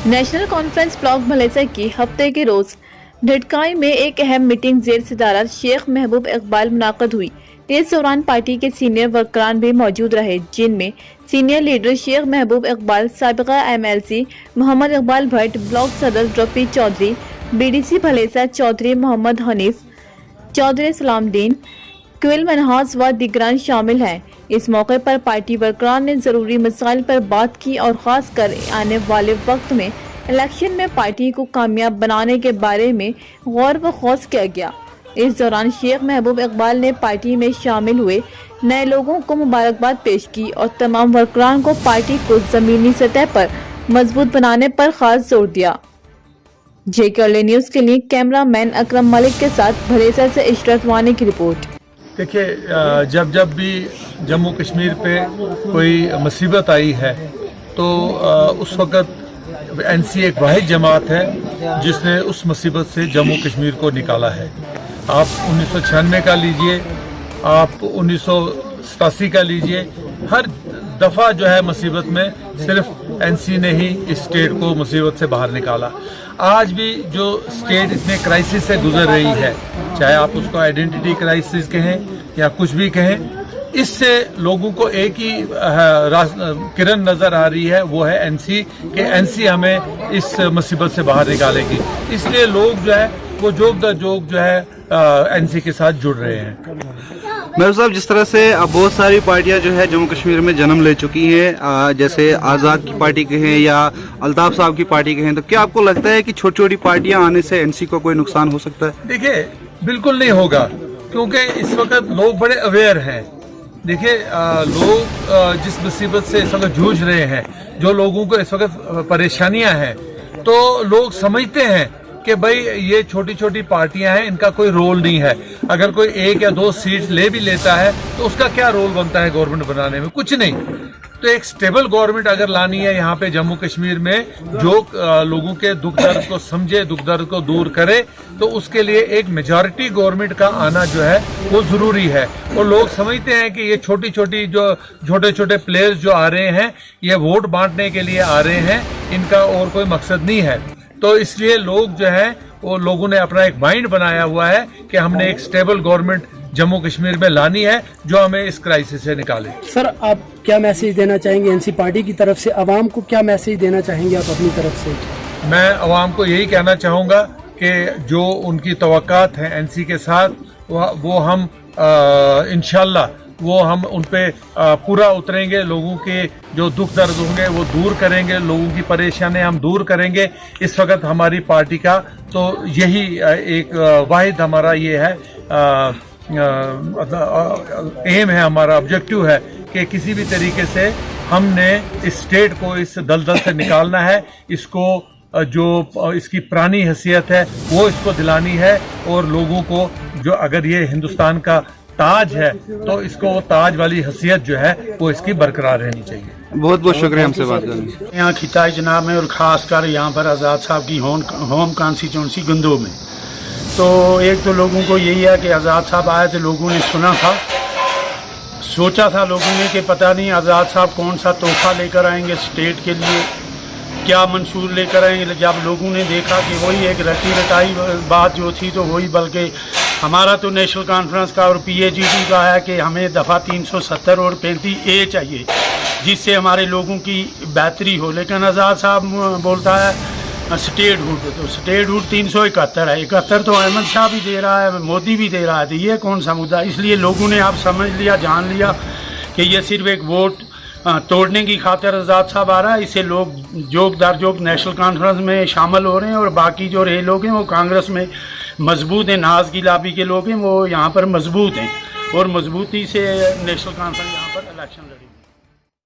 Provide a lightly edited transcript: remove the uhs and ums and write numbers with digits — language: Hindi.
नेशनल कॉन्फ्रेंस ब्लॉक भलेसा की हफ्ते के रोज ढटकाई में एक अहम मीटिंग जेर सदारत शेख महबूब इकबाल मुनाक़द हुई। इस दौरान पार्टी के सीनियर वर्करान भी मौजूद रहे, जिनमें सीनियर लीडर शेख महबूब इकबाल, साबिका MLC मोहम्मद इकबाल भट्ट, ब्लॉक सदर रफी चौधरी, BDC भलेसा चौधरी मोहम्मद हनीफ, चौधरी सलामुद्दीन, क्विल मनहास व दिगरान शामिल हैं। इस मौके पर पार्टी वर्करान ने जरूरी मसाइल पर बात की और खास कर आने वाले वक्त में इलेक्शन में पार्टी को कामयाब बनाने के बारे में गौर व खौस किया गया। इस दौरान शेख महबूब इकबाल ने पार्टी में शामिल हुए नए लोगों को मुबारकबाद पेश की और तमाम वर्करान को पार्टी को जमीनी सतह पर मजबूत बनाने पर खास जोर दिया। JKLA न्यूज के लिए कैमरामैन अकरम मलिक के साथ भलेसा से इशरत वानी की रिपोर्ट। देखिए, जब भी जम्मू कश्मीर पे कोई मुसीबत आई है तो उस वक़्त NC एक वाहिद जमात है जिसने उस मुसीबत से जम्मू कश्मीर को निकाला है। आप 1996 का लीजिए, आप 1987 का लीजिए, हर दफ़ा जो है मुसीबत में सिर्फ NC ने ही इस स्टेट को मुसीबत से बाहर निकाला। आज भी जो स्टेट इतने क्राइसिस से गुजर रही है, चाहे आप उसको आइडेंटिटी क्राइसिस कहें या कुछ भी कहें, इससे लोगों को एक ही किरण नजर आ रही है, वो है NC कि NC हमें इस मुसीबत से बाहर निकालेगी। इसलिए लोग जो है वो जोग दर जोग जो है NC के साथ जुड़ रहे हैं। महबूब साहब, जिस तरह से अब बहुत सारी पार्टियां जो है जम्मू कश्मीर में जन्म ले चुकी हैं, जैसे आज़ाद की पार्टी कहें या अल्ताफ साहब की पार्टी कहें, तो क्या आपको लगता है कि छोटी छोटी पार्टियां आने से NC को कोई नुकसान हो सकता है? देखिए, बिल्कुल नहीं होगा, क्योंकि इस वक्त लोग बड़े अवेयर हैं। देखिए, लोग जिस मुसीबत से इस वक्त जूझ रहे हैं, जो लोगों को इस वक्त परेशानियां हैं, तो लोग समझते हैं कि भाई ये छोटी छोटी पार्टियां हैं, इनका कोई रोल नहीं है। अगर कोई 1 या 2 सीट ले भी लेता है तो उसका क्या रोल बनता है गवर्नमेंट बनाने में? कुछ नहीं। तो एक स्टेबल गवर्नमेंट अगर लानी है यहाँ पे जम्मू कश्मीर में, जो लोगों के दुख दर्द को समझे, दुख दर्द को दूर करे, तो उसके लिए एक मेजॉरिटी गवर्नमेंट का आना जो है वो जरूरी है। और लोग समझते हैं कि ये छोटी छोटी जो छोटे छोटे प्लेयर्स जो आ रहे हैं, ये वोट बांटने के लिए आ रहे हैं, इनका और कोई मकसद नहीं है। तो इसलिए लोग जो है वो लोगों ने अपना एक माइंड बनाया हुआ है कि हमने एक स्टेबल गवर्नमेंट जम्मू कश्मीर में लानी है जो हमें इस क्राइसिस से निकाले। सर, आप क्या मैसेज देना चाहेंगे NC पार्टी की तरफ से? आवाम को क्या मैसेज देना चाहेंगे आप अपनी तरफ से? मैं आवाम को यही कहना चाहूँगा कि जो उनकी तवक्कात है NC के साथ, वो हम इंशाल्लाह वो हम उन पे पूरा उतरेंगे। लोगों के जो दुख दर्द होंगे वो दूर करेंगे, लोगों की परेशानियां हम दूर करेंगे। इस वक्त हमारी पार्टी का तो यही एक वाहिद हमारा ये है एम है, हमारा ऑब्जेक्टिव है कि किसी भी तरीके से हमने इस स्टेट को इस दलदल से निकालना है। इसको जो इसकी पुरानी हैसियत है वो इसको दिलानी है, और लोगों को जो अगर ये हिंदुस्तान का ताज है तो इसको वो ताज वाली हैसियत जो है वो इसकी बरकरार रहनी चाहिए। बहुत बहुत शुक्रिया हमसे बात करने। यहाँ खिताई जनाब में, और ख़ास कर यहाँ पर आज़ाद साहब की होम कॉन्स्टिट्यूंसी गुंदो में, तो एक तो लोगों को यही है कि आज़ाद साहब आए थे, लोगों ने सुना था, सोचा था लोगों ने कि पता नहीं आज़ाद साहब कौन सा तोहफा लेकर आएंगे स्टेट के लिए, क्या मंशूर लेकर आएंगे। जब लोगों ने देखा कि वही एक रटी रटाई बात जो थी, तो वही, बल्कि हमारा तो नेशनल कॉन्फ्रेंस का और PAGT का है कि हमें दफ़ा 370 और 35A चाहिए, जिससे हमारे लोगों की बेहतरी हो। लेकिन आज़ाद साहब बोलता है स्टेट हुड, तो स्टेट हुड 371 है। 71 तो अहमद शाह भी दे रहा है, मोदी भी दे रहा है, तो ये कौन सा मुद्दा? इसलिए लोगों ने आप समझ लिया, जान लिया कि ये सिर्फ एक वोट तोड़ने की खातिर आज़ाद साहब आ रहा है। इसे लोग जोग दर जोग नेशनल कॉन्फ्रेंस में शामिल हो रहे हैं, और बाकी जो रहे लोग हैं वो कांग्रेस में मजबूत हैं, नाज की लाबी के लोग हैं, वो यहाँ पर मजबूत हैं, और मजबूती से नेशनल कॉन्फ्रेंस यहाँ पर इलेक्शन लड़े।